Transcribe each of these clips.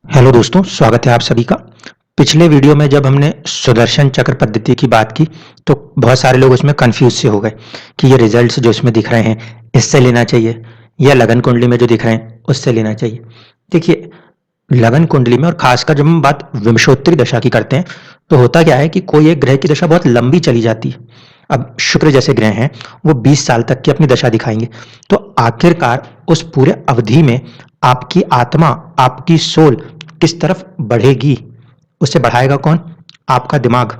Hello दोस्तों, स्वागत है आप सभी का। पिछले वीडियो में जब हमने सुदर्शन चक्र पद्धति की बात की तो बहुत सारे लोग उसमें कंफ्यूज से हो गए कि ये रिजल्ट्स जो इसमें दिख रहे हैं इससे लेना चाहिए या लगन कुंडली में जो दिख रहे हैं उससे लेना चाहिए। देखिए, लगन कुंडली में और खासकर जब हम बात विमशोत्तरी दशा की करते हैं तो होता क्या है कि कोई एक ग्रह की दशा बहुत लंबी चली जाती है। अब शुक्र जैसे ग्रह हैं वो 20 साल तक की अपनी दशा दिखाएंगे, तो आखिरकार उस पूरे अवधि में आपकी आत्मा, आपकी सोल किस तरफ बढ़ेगी, उसे बढ़ाएगा कौन? आपका दिमाग।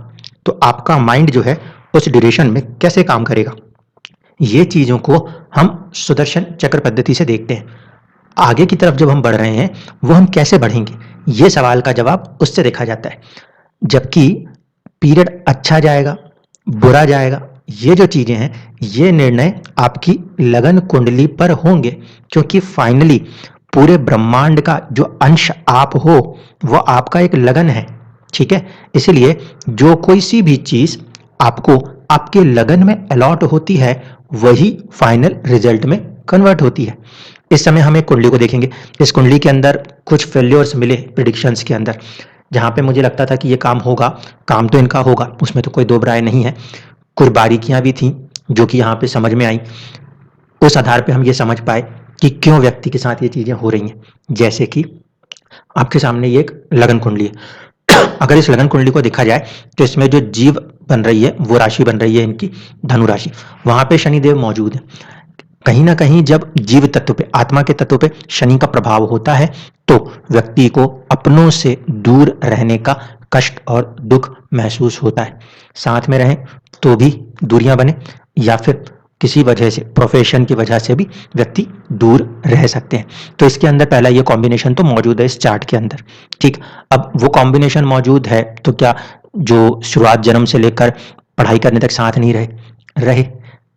तो आपका माइंड जो है उस ड्यूरेशन में कैसे काम करेगा, ये चीजों को हम सुदर्शन चक्र पद्धति से देखते हैं। आगे की तरफ जब हम बढ़ रहे हैं वो हम कैसे बढ़ेंगे, ये सवाल का जवाब उससे देखा जाता है। जबकि पीरियड अच्छा जाएगा, बुरा जाएगा, ये जो चीजें हैं ये निर्णय आपकी लगन कुंडली पर होंगे, क्योंकि फाइनली पूरे ब्रह्मांड का जो अंश आप हो वो आपका एक लगन है। ठीक है, इसलिए जो कोई सी भी चीज आपको आपके लगन में अलॉट होती है वही फाइनल रिजल्ट में कन्वर्ट होती है। इस समय हम एक कुंडली को देखेंगे। इस कुंडली के अंदर कुछ फेल्योर्स मिले प्रिडिक्शंस के अंदर, जहां पे मुझे लगता था कि ये काम होगा, काम तो इनका होगा, उसमें तो कोई दो राय नहीं है। कुछ बारीकियां भी थी जो कि यहाँ पे समझ में आई। उस आधार पे हम ये समझ पाए कि क्यों व्यक्ति के साथ ये चीजें हो रही हैं। जैसे कि आपके सामने ये एक लगन कुंडली है। अगर इस लगन कुंडली को देखा जाए तो इसमें जो जीव बन रही है वो राशि बन रही है इनकी धनु राशि। वहां पे शनिदेव मौजूद है। कहीं ना कहीं जब जीव तत्व पे, आत्मा के तत्व पे शनि का प्रभाव होता है तो व्यक्ति को अपनों से दूर रहने का कष्ट और दुख महसूस होता है। साथ में रहें तो भी दूरियां बने, या फिर किसी वजह से, प्रोफेशन की वजह से भी व्यक्ति दूर रह सकते हैं। तो इसके अंदर पहला ये कॉम्बिनेशन तो मौजूद है इस चार्ट के अंदर। ठीक, अब वो कॉम्बिनेशन मौजूद है तो क्या जो शुरुआत जन्म से लेकर पढ़ाई करने तक साथ नहीं रहे,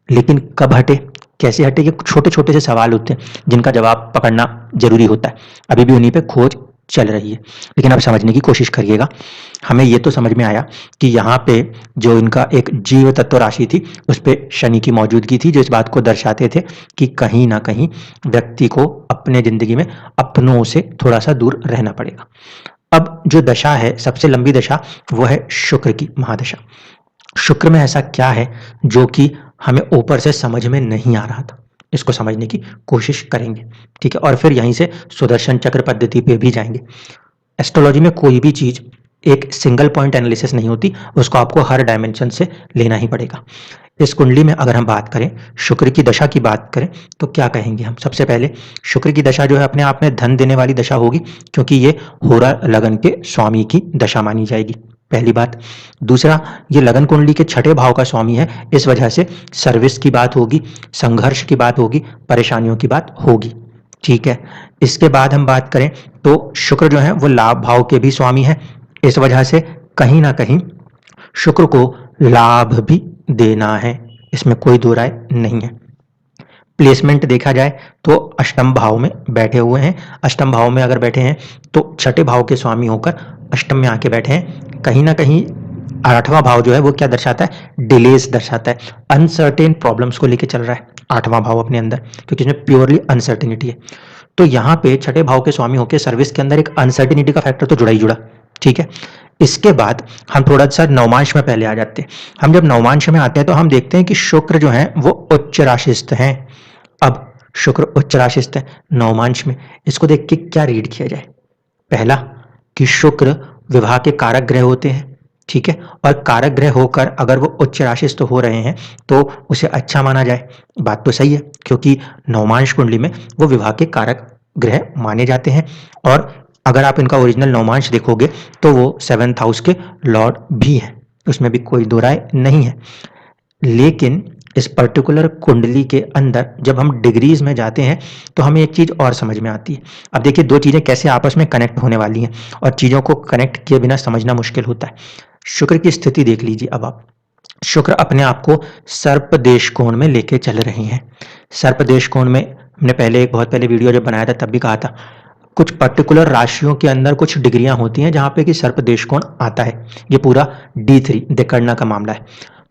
लेकिन कब हटे, कैसे हटे, ये छोटे छोटे से सवाल होते हैं जिनका जवाब पकड़ना जरूरी होता है। अभी भी उन्हीं पे खोज चल रही है, लेकिन अब समझने की कोशिश करिएगा। हमें ये तो समझ में आया कि यहाँ पे जो इनका एक जीव तत्व राशि थी उस पर शनि की मौजूदगी थी, जो इस बात को दर्शाते थे कि कहीं ना कहीं व्यक्ति को अपने जिंदगी में अपनों से थोड़ा सा दूर रहना पड़ेगा। अब जो दशा है, सबसे लंबी दशा, वो है शुक्र की महादशा। शुक्र में ऐसा क्या है जो कि हमें ऊपर से समझ में नहीं आ रहा था, इसको समझने की कोशिश करेंगे। ठीक है, और फिर यहीं से सुदर्शन चक्र पद्धति पे भी जाएंगे। एस्ट्रोलॉजी में कोई भी चीज एक सिंगल पॉइंट एनालिसिस नहीं होती, उसको आपको हर डायमेंशन से लेना ही पड़ेगा। इस कुंडली में अगर हम बात करें, शुक्र की दशा की बात करें तो क्या कहेंगे हम? सबसे पहले शुक्र की दशा जो है अपने आप में धन देने वाली दशा होगी, क्योंकि ये होरा लगन के स्वामी की दशा मानी जाएगी, पहली बात। दूसरा, ये लगन कुंडली के छठे भाव का स्वामी है, इस वजह से सर्विस की बात होगी, संघर्ष की बात होगी, परेशानियों की बात होगी। ठीक है, इसके बाद हम बात करें तो शुक्र जो है वो लाभ भाव के भी स्वामी है, इस वजह से कहीं ना कहीं शुक्र को लाभ भी देना है, इसमें कोई दो राय नहीं है। प्लेसमेंट देखा जाए तो अष्टम भाव में बैठे हुए हैं। अष्टम भाव में अगर बैठे हैं तो छठे भाव के स्वामी होकर अष्टम में आके बैठे हैं। कहीं ना कहीं आठवां भाव जो है वो क्या दर्शाता है? डिलेस दर्शाता है, अनसर्टेन प्रॉब्लम्स को लेके चल रहा है आठवां भाव अपने अंदर, क्योंकि इसमें प्योरली अनसर्टेनिटी है। तो यहाँ पे छठे भाव के स्वामी होकर सर्विस के अंदर एक अनसर्टेनिटी का फैक्टर तो जुड़ा ही जुड़ा। ठीक है, इसके बाद हम थोड़ा सा नवमांश में पहले आ जाते हैं। हम जब नवमांश में आते हैं तो हम देखते हैं कि शुक्र जो है वो उच्च राशिस्थ हैं। अब शुक्र उच्च राशिस्थ है नवमांश में, इसको देख के क्या रीड किया जाए? पहला कि शुक्र विवाह के कारक ग्रह होते हैं। ठीक है, और कारक ग्रह होकर अगर वो उच्च राशिस्थ हो रहे हैं तो उसे अच्छा माना जाए। बात तो सही है, क्योंकि नवमांश कुंडली में वो विवाह के कारक ग्रह माने जाते हैं। और अगर आप इनका ओरिजिनल नवमांश देखोगे तो वो 7th हाउस के लॉर्ड भी हैं, उसमें भी कोई दो राय नहीं है। लेकिन इस पर्टिकुलर कुंडली के अंदर जब हम डिग्रीज में जाते हैं तो हमें एक चीज और समझ में आती है। अब देखिए, दो चीजें कैसे आपस में कनेक्ट होने वाली हैं, और चीजों को कनेक्ट किए बिना समझना मुश्किल होता है। शुक्र की स्थिति देख लीजिए। अब आप, शुक्र अपने आप को सर्प देश कोण में लेके चल रहे हैं। सर्प देश कोण में हमने पहले एक बहुत पहले वीडियो जब बनाया था तब भी कहा था, कुछ पर्टिकुलर राशियों के अंदर कुछ डिग्रियां होती हैं जहां पे कि सर्प देश कोण आता है। ये पूरा D3 दिकड़ना का मामला है।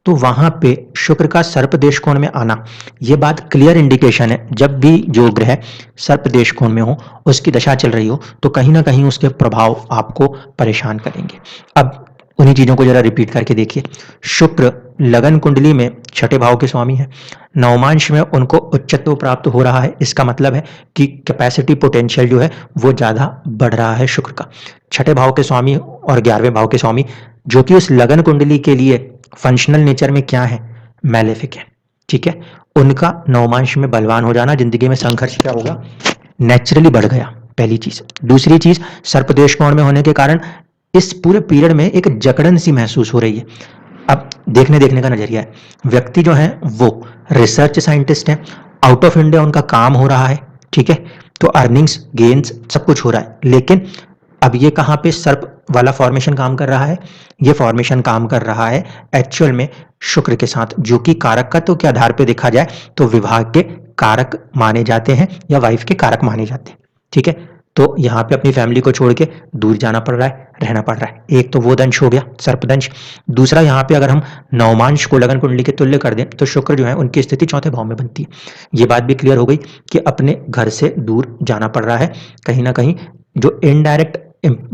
तो वहां पे शुक्र का सर्पदेश कोण में आना, ये बात क्लियर इंडिकेशन है जब भी जो ग्रह सर्पदेश कोण में हो, उसकी दशा चल रही हो, तो कहीं ना कहीं उसके प्रभाव आपको परेशान करेंगे। अब उन्हीं चीजों को जरा रिपीट करके देखिए। शुक्र लगन कुंडली में छठे भाव के स्वामी है, नवमांश में उनको उच्चत्व प्राप्त हो रहा है। इसका मतलब है कि कैपेसिटी पोटेंशियल जो है वो ज्यादा बढ़ रहा है शुक्र का। छठे भाव के स्वामी और 11वें भाव के स्वामी जो कि उस लगन कुंडली के लिए फंक्शनल नेचर में क्या है, मैलेफिक है, ठीक है। उनका नवमांश में बलवान हो जाना, जिंदगी में संघर्ष क्या होगा, नेचुरली बढ़ गया, पहली चीज। दूसरी चीज, सर्पदेश कोण में होने के कारण इस पूरे पीरियड में एक जकड़न सी महसूस हो रही है। अब देखने का नजरिया है, व्यक्ति जो है वो रिसर्च साइंटिस्ट है, आउट ऑफ इंडिया उनका काम हो रहा है, ठीक है, तो अर्निंग्स गेन्स सब कुछ हो रहा है। लेकिन अब ये कहां पे सर्प वाला फॉर्मेशन काम कर रहा है, ये फॉर्मेशन काम कर रहा है एक्चुअल में शुक्र के साथ, जो कि कारकत्व के आधार पे देखा जाए तो विभाग के कारक माने जाते हैं या वाइफ के कारक माने जाते हैं, ठीक है। तो यहाँ पे अपनी फैमिली को छोड़ के दूर जाना पड़ रहा है, रहना पड़ रहा है। एक तो वो दंश हो गया, सर्पदंश। दूसरा, यहाँ पे अगर हम नवमांश को लगन कुंडली के तुल्य कर दें तो शुक्र जो है उनकी स्थिति चौथे भाव में बनती है। ये बात भी क्लियर हो गई कि अपने घर से दूर जाना पड़ रहा है। कहीं ना कहीं जो इनडायरेक्ट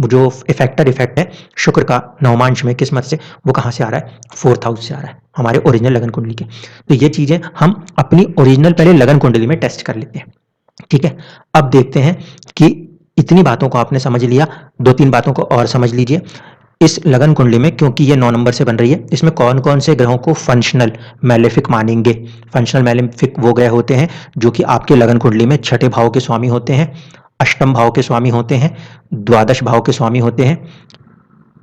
जो इफेक्टर इफेक्ट है शुक्र का नवमांश में किस्मत से, वो कहाँ से आ रहा है, 4th हाउस से आ रहा है, हमारे ओरिजिनल लगन कुंडली के। तो ये चीजें हम अपनी ओरिजिनल पहले लगन कुंडली में टेस्ट कर लेते हैं, ठीक है। अब देखते हैं कि इतनी बातों को आपने समझ लिया, 2-3 बातों को और समझ लीजिए। इस लगन कुंडली में, क्योंकि ये 9 नंबर से बन रही है, इसमें कौन कौन से ग्रहों को फंक्शनल मैलेफिक मानेंगे। फंक्शनल मैलेफिक वो ग्रह होते हैं जो कि आपके लगन कुंडली में छठे भाव के स्वामी होते हैं, अष्टम भाव के स्वामी होते हैं, द्वादश भाव के स्वामी होते हैं,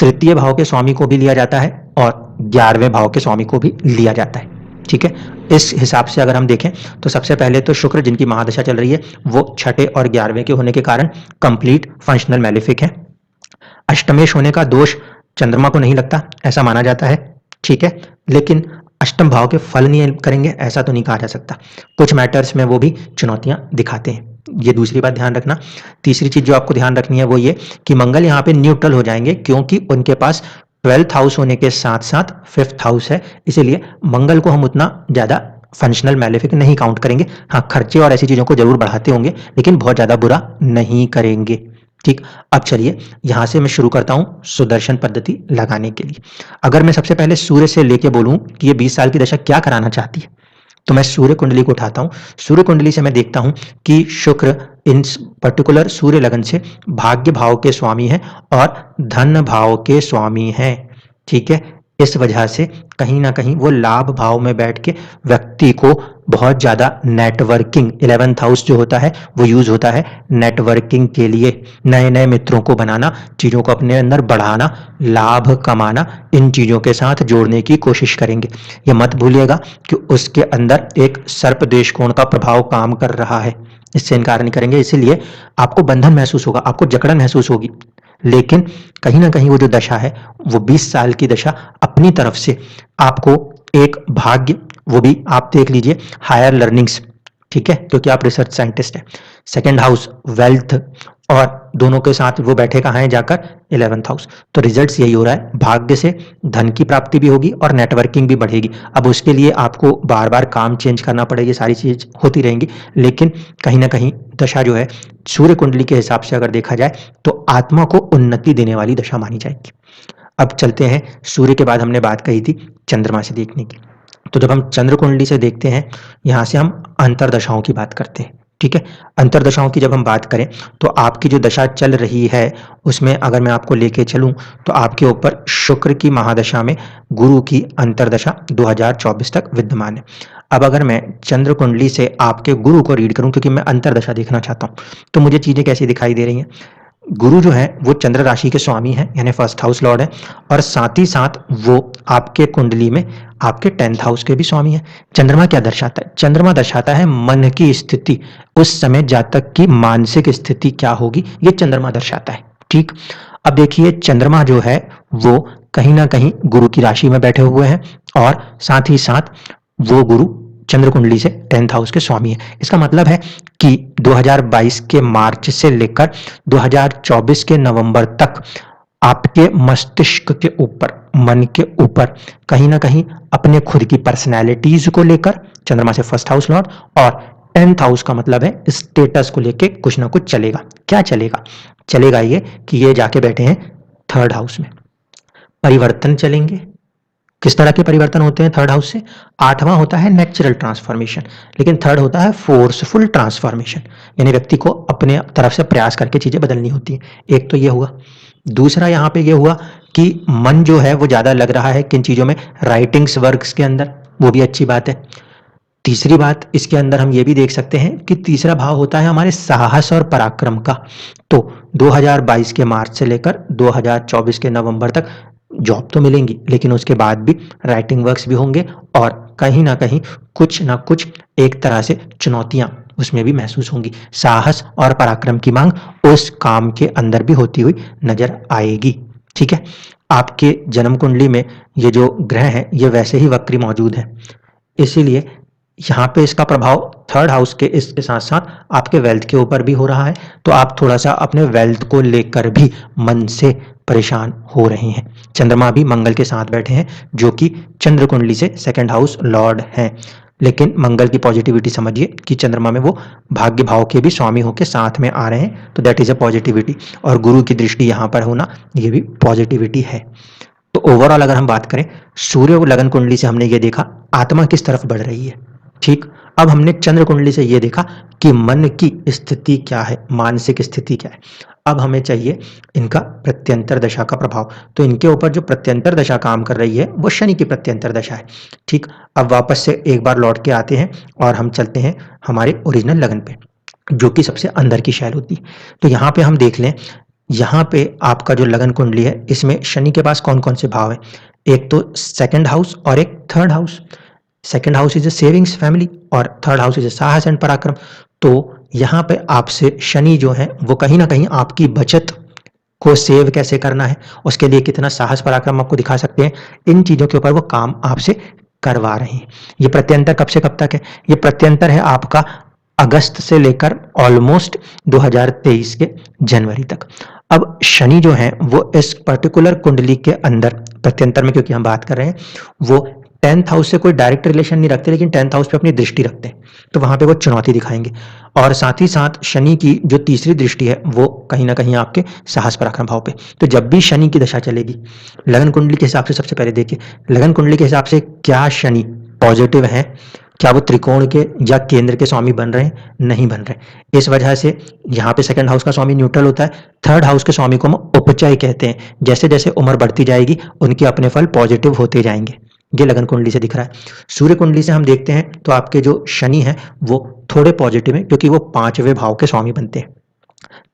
तृतीय भाव के स्वामी को भी लिया जाता है और 11वें भाव के स्वामी को भी लिया जाता है, ठीक है। इस हिसाब से अगर हम देखें तो सबसे पहले तो शुक्र जिनकी महादशा चल रही है वो छठे और 11वें के होने के कारण कंप्लीट फंक्शनल मैलेफिक है। अष्टमेश होने का दोष चंद्रमा को नहीं लगता, ऐसा माना जाता है, ठीक है। लेकिन अष्टम भाव के फल नहीं करेंगे ऐसा तो नहीं कहा जा सकता, कुछ मैटर्स में वो भी चुनौतियां दिखाते हैं, ये दूसरी बात ध्यान रखना। तीसरी चीज जो आपको ध्यान रखनी है वो ये कि मंगल यहाँ पे न्यूट्रल हो जाएंगे, क्योंकि उनके पास 12th हाउस होने के साथ साथ 5th हाउस है, इसीलिए मंगल को हम उतना ज्यादा फंक्शनल मैलेफिक नहीं काउंट करेंगे। हाँ, खर्चे और ऐसी चीजों को जरूर बढ़ाते होंगे, लेकिन बहुत ज्यादा बुरा नहीं करेंगे, ठीक। अब चलिए यहां से मैं शुरू करता हूं सुदर्शन पद्धति लगाने के लिए। अगर मैं सबसे पहले सूर्य से लेके बोलूं कि ये 20 साल की दशा क्या कराना चाहती है, तो मैं सूर्य कुंडली को उठाता हूं। सूर्य कुंडली से मैं देखता हूं कि शुक्र इन पर्टिकुलर सूर्य लगन से भाग्य भाव के स्वामी है और धन भाव के स्वामी है, ठीक है। इस वजह से कहीं ना कहीं वो लाभ भाव में बैठ के व्यक्ति को बहुत ज्यादा नेटवर्किंग, 11th हाउस जो होता है वो यूज होता है नेटवर्किंग के लिए, नए नए मित्रों को बनाना, चीजों को अपने अंदर बढ़ाना, लाभ कमाना, इन चीजों के साथ जोड़ने की कोशिश करेंगे। ये मत भूलिएगा कि उसके अंदर एक सर्पदेश कोण का प्रभाव काम कर रहा है, इससे इनकार नहीं करेंगे। इसीलिए आपको बंधन महसूस होगा, आपको जकड़न महसूस होगी, लेकिन कहीं ना कहीं वो जो दशा है वो 20 साल की दशा अपनी तरफ से आपको एक भाग्य, वो भी आप देख लीजिए हायर लर्निंग्स, ठीक है, क्योंकि आप रिसर्च साइंटिस्ट हैं। सेकंड हाउस वेल्थ, और दोनों के साथ वो बैठे कहाँ हैं जाकर, 11th हाउस। तो रिजल्ट्स यही हो रहा है, भाग्य से धन की प्राप्ति भी होगी और नेटवर्किंग भी बढ़ेगी। अब उसके लिए आपको बार बार काम चेंज करना पड़ेगी, सारी चीज होती रहेंगी, लेकिन कहीं ना कहीं दशा जो है सूर्य कुंडली के हिसाब से अगर देखा जाए तो आत्मा को उन्नति देने वाली दशा मानी जाएगी। अब चलते हैं, सूर्य के बाद हमने बात कही थी चंद्रमा से देखने की, तो जब हम चंद्र कुंडली से देखते हैं यहां से हम अंतरदशाओं की बात करते हैं, ठीक है। अंतरदशाओं की जब हम बात करें तो आपकी जो दशा चल रही है उसमें अगर मैं आपको लेके चलूं तो आपके ऊपर शुक्र की महादशा में गुरु की अंतरदशा 2024 तक विद्यमान है। अब अगर मैं चंद्र कुंडली से आपके गुरु को रीड करूं, क्योंकि मैं अंतरदशा देखना चाहता हूं, तो मुझे चीजें कैसी दिखाई दे रही हैं। गुरु जो है वो चंद्र राशि के स्वामी है, यानी 1st हाउस लॉर्ड है, और साथ ही साथ वो आपके कुंडली में आपके 10th हाउस के भी स्वामी है। चंद्रमा क्या दर्शाता है, चंद्रमा दर्शाता है मन की स्थिति, उस समय जातक की मानसिक स्थिति क्या होगी, ये चंद्रमा दर्शाता है, ठीक। अब देखिए चंद्रमा जो है वो कहीं ना कहीं गुरु की राशि में बैठे हुए हैं, और साथ ही साथ वो गुरु चंद्र कुंडली से 10th हाउस के स्वामी है। इसका मतलब है कि 2022 के मार्च से लेकर 2024 के नवंबर तक आपके मस्तिष्क के ऊपर, मन के ऊपर कहीं ना कहीं अपने खुद की पर्सनैलिटीज को लेकर चंद्रमा से फर्स्ट हाउस लॉर्ड, और 10th हाउस का मतलब है स्टेटस को लेके कुछ ना कुछ चलेगा। क्या चलेगा? चलेगा ये कि ये जाके बैठे हैं 3rd हाउस में। परिवर्तन चलेंगे। किस तरह के परिवर्तन होते हैं 3rd हाउस से? 8वां होता है नेचुरल ट्रांसफॉर्मेशन, लेकिन 3rd होता है फोर्सफुल ट्रांसफॉर्मेशन, यानी व्यक्ति को अपने तरफ से प्रयास करके चीजें बदलनी होती हैं। एक तो ये हुआ। दूसरा यहाँ पे ये हुआ कि मन जो है वो ज्यादा लग रहा है किन चीजों में? राइटिंग्स वर्क्स के अंदर, वो भी अच्छी बात है। तीसरी बात इसके अंदर हम ये भी देख सकते हैं कि तीसरा भाव होता है हमारे साहस और पराक्रम का। तो 2022 के मार्च से लेकर 2024 के नवंबर तक जॉब तो मिलेंगी, लेकिन उसके बाद भी राइटिंग वर्क्स भी होंगे, और कहीं ना कहीं कुछ ना कुछ एक तरह से चुनौतियां उसमें भी महसूस होंगी। साहस और पराक्रम की मांग उस काम के अंदर भी होती हुई नजर आएगी। ठीक है। आपके जन्म कुंडली में ये जो ग्रह है ये वैसे ही वक्री मौजूद है, इसीलिए यहाँ पे इसका प्रभाव 3rd हाउस के इसके साथ साथ आपके वेल्थ के ऊपर भी हो रहा है। तो आप थोड़ा सा अपने वेल्थ को लेकर भी मन से परेशान हो रहे हैं। चंद्रमा भी मंगल के साथ बैठे हैं, जो कि चंद्र कुंडली से 2nd हाउस लॉर्ड हैं, लेकिन मंगल की पॉजिटिविटी समझिए कि चंद्रमा में वो भाग्य भाव के भी स्वामी होकर साथ में आ रहे हैं, तो दैट इज अ पॉजिटिविटी। और गुरु की दृष्टि यहाँ पर होना ये भी पॉजिटिविटी है। तो ओवरऑल अगर हम बात करें, सूर्य और लगन कुंडली से हमने ये देखा आत्मा किस तरफ बढ़ रही है। ठीक। अब हमने चंद्र कुंडली से ये देखा कि मन की स्थिति क्या है, मानसिक स्थिति क्या है। अब हमें चाहिए इनका प्रत्यंतर दशा का प्रभाव। तो इनके ऊपर जो प्रत्यंतर दशा काम कर रही है वो शनि की प्रत्यंतर दशा है। ठीक। अब वापस से एक बार लौट के आते हैं और हम चलते हैं हमारे ओरिजिनल लगन पे, जो कि सबसे अंदर की शैल होती है। तो यहाँ पे हम देख लें, यहाँ पे आपका जो लगन कुंडली है इसमें शनि के पास कौन कौन से भाव है? एक तो 2nd हाउस और एक 3rd house. 2nd house is a savings family और 3rd हाउस इज ए साहस एंड पराक्रम। तो यहाँ पे आपसे शनि जो है वो कहीं ना कहीं आपकी बचत को सेव कैसे करना है, उसके लिए कितना साहस पराक्रम आपको दिखा सकते हैं, इन चीजों के ऊपर वो काम आपसे करवा रहे हैं। ये प्रत्यंतर कब से कब तक है? ये प्रत्यंतर है आपका अगस्त से लेकर ऑलमोस्ट 2023 के जनवरी तक। अब शनि जो है वो इस पर्टिकुलर कुंडली के अंदर प्रत्यंतर में, क्योंकि हम बात कर रहे हैं, वो 10th हाउस से कोई डायरेक्ट रिलेशन नहीं रखते, लेकिन 10th हाउस पे अपनी दृष्टि रखते हैं, तो वहां पे वो चुनौती दिखाएंगे। और साथ ही साथ शनि की जो तीसरी दृष्टि है वो कहीं ना कहीं आपके साहस पराक्रम भाव पे। तो जब भी शनि की दशा चलेगी, लगन कुंडली के हिसाब से सबसे पहले देखिए लगन कुंडली के हिसाब से क्या शनि पॉजिटिव है, क्या वो त्रिकोण के या केंद्र के स्वामी बन रहे हैं? नहीं बन रहे। इस वजह से यहाँ पे 2nd हाउस का स्वामी न्यूट्रल होता है। 3rd हाउस के स्वामी को हम उपचय कहते हैं। जैसे जैसे उम्र बढ़ती जाएगी उनके अपने फल पॉजिटिव होते जाएंगे। ये लगन कुंडली से दिख रहा है। सूर्य कुंडली से हम देखते हैं तो आपके जो शनि है वो थोड़े पॉजिटिव हैं, क्योंकि वो 5वें भाव के स्वामी बनते हैं।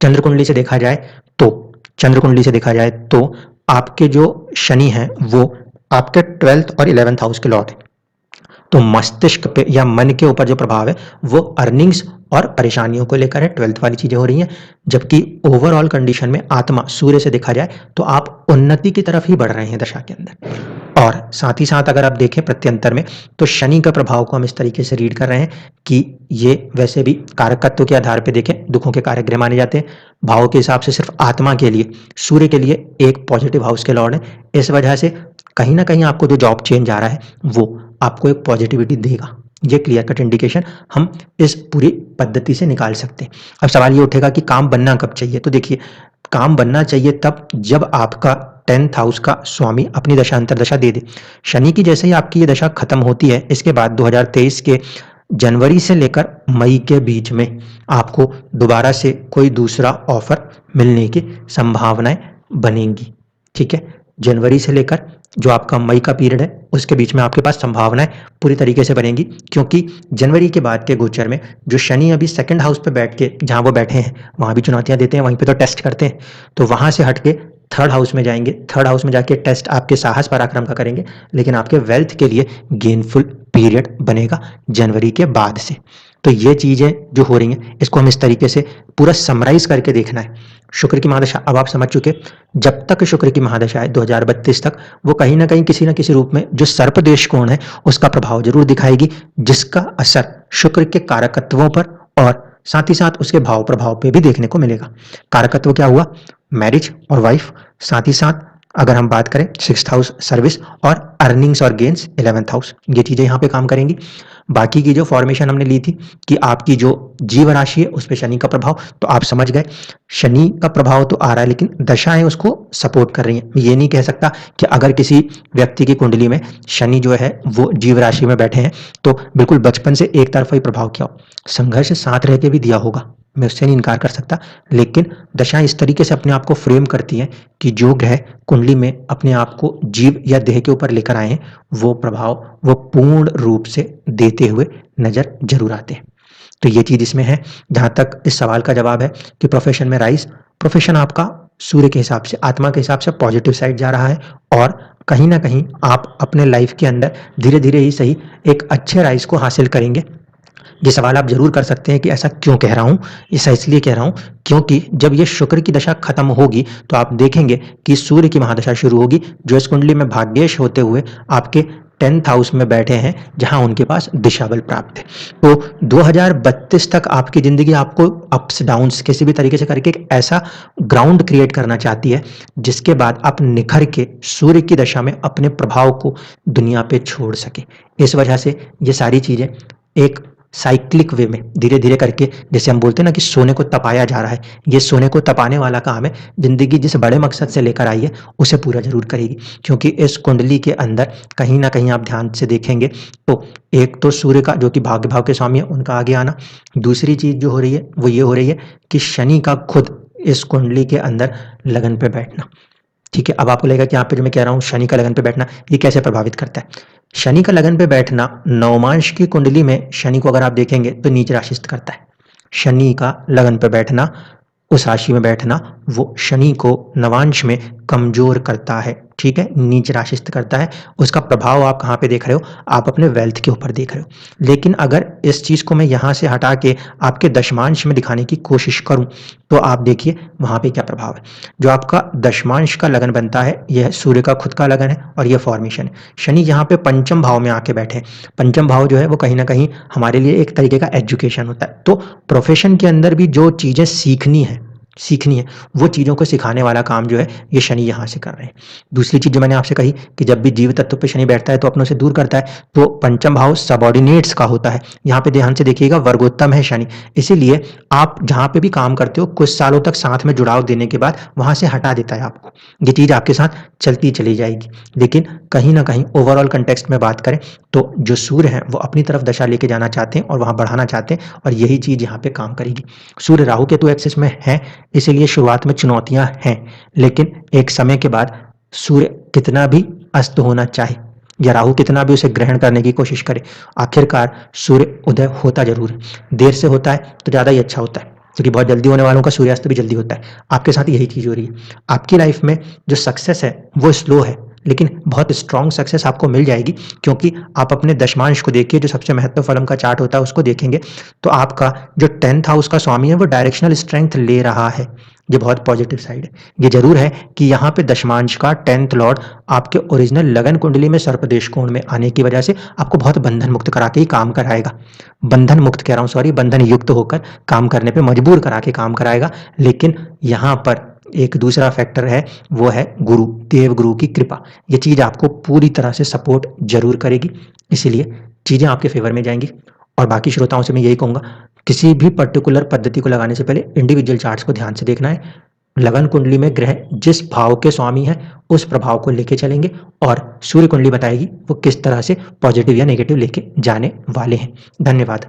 चंद्र कुंडली से देखा जाए तो आपके जो शनि है वो आपके 12th और 11th हाउस के लॉर्ड है। तो मस्तिष्क पे या मन के ऊपर जो प्रभाव है वो अर्निंग्स और परेशानियों को लेकर है, 12th वाली चीजें हो रही हैं। जबकि ओवरऑल कंडीशन में आत्मा सूर्य से देखा जाए तो आप उन्नति की तरफ ही बढ़ रहे हैं दशा के अंदर। और साथ ही साथ अगर आप देखें प्रत्यंतर में, तो शनि का प्रभाव को हम इस तरीके से रीड कर रहे हैं कि ये वैसे भी कारकत्व के आधार पे देखें दुखों के कारक ग्रह माने जाते हैं। भाव के हिसाब से सिर्फ आत्मा के लिए सूर्य के लिए एक पॉजिटिव हाउस के लॉर्ड है। इस वजह से कहीं ना कहीं आपको जो जॉब चेंज आ रहा है वो आपको एक पॉजिटिविटी देगा। ये क्लियर कट इंडिकेशन हम इस पूरी पद्धति से निकाल सकते हैं। अब सवाल ये उठेगा कि काम बनना कब चाहिए? तो देखिए, काम बनना चाहिए तब जब आपका 10th हाउस का स्वामी अपनी दशा अंतरदशा दे दे। शनि की जैसे ही आपकी ये दशा खत्म होती है, इसके बाद 2023 के जनवरी से लेकर मई के बीच में आपको दोबारा से कोई दूसरा ऑफर मिलने की संभावनाएं बनेंगी। ठीक है। जनवरी से लेकर जो आपका मई का पीरियड है उसके बीच में आपके पास संभावनाएं पूरी तरीके से बनेंगी, क्योंकि जनवरी के बाद के गोचर में जो शनि अभी 2nd हाउस पे बैठ के जहां वो बैठे हैं वहां भी चुनौतियां देते हैं, वहीं पे तो टेस्ट करते हैं। तो वहां से हटके 3rd हाउस में जाएंगे। 3rd हाउस में जाके टेस्ट आपके साहस पराक्रम का करेंगे, लेकिन आपके वेल्थ के लिए गेनफुल पीरियड बनेगा जनवरी के बाद से। तो ये चीजें जो हो रही हैं इसको हम इस तरीके से पूरा समराइज करके देखना है। शुक्र की महादशा अब आप समझ चुके, जब तक शुक्र की महादशा है 2032 तक, वो कहीं ना कहीं किसी ना किसी रूप में जो सर्प देश कोण है उसका प्रभाव जरूर दिखाएगी, जिसका असर शुक्र के कारकत्वों पर और साथ ही साथ उसके भाव प्रभाव पे भी देखने को मिलेगा। कारकत्व क्या हुआ? मैरिज और वाइफ। साथ ही साथ अगर हम बात करें 6th हाउस सर्विस और अर्निंग्स और गेन्स 11th हाउस, ये चीजें यहाँ पे काम करेंगी। बाकी की जो फॉर्मेशन हमने ली थी कि आपकी जो जीव राशि है उस पर शनि का प्रभाव, तो आप समझ गए शनि का प्रभाव तो आ रहा है लेकिन दशाएं उसको सपोर्ट कर रही हैं। ये नहीं कह सकता कि अगर किसी व्यक्ति की कुंडली में शनि जो है वो जीव राशि में बैठे हैं तो बिल्कुल बचपन से एक तरफा ही प्रभाव किया हो। संघर्ष साथ रह के भी दिया होगा, मैं उससे नहीं इनकार कर सकता, लेकिन दशाएं इस तरीके से अपने आप को फ्रेम करती हैं कि जो ग्रह कुंडली में अपने आप को जीव या देह के ऊपर लेकर आए हैं वो प्रभाव वो पूर्ण रूप से देते हुए नजर जरूर आते हैं। तो ये चीज इसमें है। जहां तक इस सवाल का जवाब है कि प्रोफेशन में राइज, प्रोफेशन आपका सूर्य के हिसाब से, आत्मा के हिसाब से पॉजिटिव साइड जा रहा है और कहीं ना कहीं आप अपने लाइफ के अंदर धीरे धीरे ही सही एक अच्छे राइज को हासिल करेंगे। ये सवाल आप जरूर कर सकते हैं कि ऐसा क्यों कह रहा हूं। ऐसा इसलिए कह रहा हूं क्योंकि जब ये शुक्र की दशा खत्म होगी तो आप देखेंगे कि सूर्य की महादशा शुरू होगी जो इस कुंडली में भाग्येश होते हुए आपके 10th हाउस में बैठे हैं जहां उनके पास दिशा बल प्राप्त है। तो 2032 तक आपकी जिंदगी आपको अप्स डाउन्स किसी भी तरीके से करके एक ऐसा ग्राउंड क्रिएट करना चाहती है जिसके बाद आप निखर के सूर्य की दशा में अपने प्रभाव को दुनिया पे छोड़ सके। इस वजह से ये सारी चीजें एक साइक्लिक वे में धीरे धीरे करके, जैसे हम बोलते हैं ना कि सोने को तपाया जा रहा है, ये सोने को तपाने वाला काम है। जिंदगी जिस बड़े मकसद से लेकर आई है उसे पूरा जरूर करेगी, क्योंकि इस कुंडली के अंदर कहीं ना कहीं आप ध्यान से देखेंगे तो एक तो सूर्य का जो कि भाग्य भाव के स्वामी है उनका आगे आना, दूसरी चीज जो हो रही है वो ये हो रही है कि शनि का खुद इस कुंडली के अंदर लगन पे बैठना। ठीक है, अब आपको लगेगा कि यहाँ पे जो मैं कह रहा हूँ शनि का लगन पे बैठना ये कैसे प्रभावित करता है। शनि का लगन पे बैठना नवमांश की कुंडली में शनि को अगर आप देखेंगे तो नीच राशिस्थ करता है। शनि का लगन पे बैठना, उस राशि में बैठना वो शनि को नवांश में कमजोर करता है। ठीक है, नीच राशिस्थ करता है। उसका प्रभाव आप कहाँ पे देख रहे हो? आप अपने वेल्थ के ऊपर देख रहे हो। लेकिन अगर इस चीज को मैं यहाँ से हटा के आपके दशमांश में दिखाने की कोशिश करूं तो आप देखिए वहां पे क्या प्रभाव है। जो आपका दशमांश का लगन बनता है यह सूर्य का खुद का लगन है और यह फॉर्मेशन है। शनि यहाँ पे पंचम भाव में आके बैठे हैं। पंचम भाव जो है वो कहीं ना कहीं हमारे लिए एक तरीके का एजुकेशन होता है। तो प्रोफेशन के अंदर भी जो चीजें सीखनी है वो चीज़ों को सिखाने वाला काम जो है ये शनि यहाँ से कर रहे हैं। दूसरी चीज जो मैंने आपसे कही कि जब भी जीव तत्व पे शनि बैठता है तो अपनों से दूर करता है, तो पंचम भाव सबॉर्डिनेट्स का होता है। यहाँ पे ध्यान से देखिएगा वर्गोत्तम है शनि, इसीलिए आप जहाँ पे भी काम करते हो कुछ सालों तक साथ में जुड़ाव देने के बाद वहां से हटा देता है आपको। ये चीज आपके साथ चलती चली जाएगी, लेकिन कहीं ना कहीं ओवरऑल कंटेक्स्ट में बात करें तो जो सूर्य है वो अपनी तरफ दशा लेके जाना चाहते हैं और वहां बढ़ाना चाहते हैं और यही चीज यहाँ पे काम करेगी। सूर्य राहु केतु एक्सिस में है, इसीलिए शुरुआत में चुनौतियां हैं, लेकिन एक समय के बाद सूर्य कितना भी अस्त होना चाहे या राहु कितना भी उसे ग्रहण करने की कोशिश करे, आखिरकार सूर्य उदय होता जरूर है। देर से होता है तो ज्यादा ही अच्छा होता है, क्योंकि बहुत जल्दी होने वालों का सूर्यास्त भी जल्दी होता है। आपके साथ यही चीज हो रही है। आपकी लाइफ में जो सक्सेस है वो स्लो है, लेकिन बहुत स्ट्रॉन्ग सक्सेस आपको मिल जाएगी, क्योंकि आप अपने दशमांश को देखिए, जो सबसे महत्व फलम का चार्ट होता है उसको देखेंगे तो आपका जो 10th हाउस का स्वामी है वो डायरेक्शनल स्ट्रेंथ ले रहा है। ये बहुत पॉजिटिव साइड है। ये जरूर है कि यहाँ पे दशमांश का 10th लॉर्ड आपके ओरिजिनल लगन कुंडली में सर्पदेश कोण में आने की वजह से आपको बहुत बंधन मुक्त करा के ही काम कराएगा। बंधन मुक्त कह रहा हूँ, सॉरी, बंधन युक्त होकर काम करने पे मजबूर करा के काम कराएगा। लेकिन यहाँ पर एक दूसरा फैक्टर है, वो है गुरु, देव गुरु की कृपा। ये चीज आपको पूरी तरह से सपोर्ट जरूर करेगी, इसीलिए चीजें आपके फेवर में जाएंगी। और बाकी श्रोताओं से मैं यही कहूंगा, किसी भी पर्टिकुलर पद्धति को लगाने से पहले इंडिविजुअल चार्ट्स को ध्यान से देखना है। लगन कुंडली में ग्रह जिस भाव के स्वामी है उस प्रभाव को लेके चलेंगे और सूर्य कुंडली बताएगी वो किस तरह से पॉजिटिव या नेगेटिव लेके जाने वाले हैं। धन्यवाद।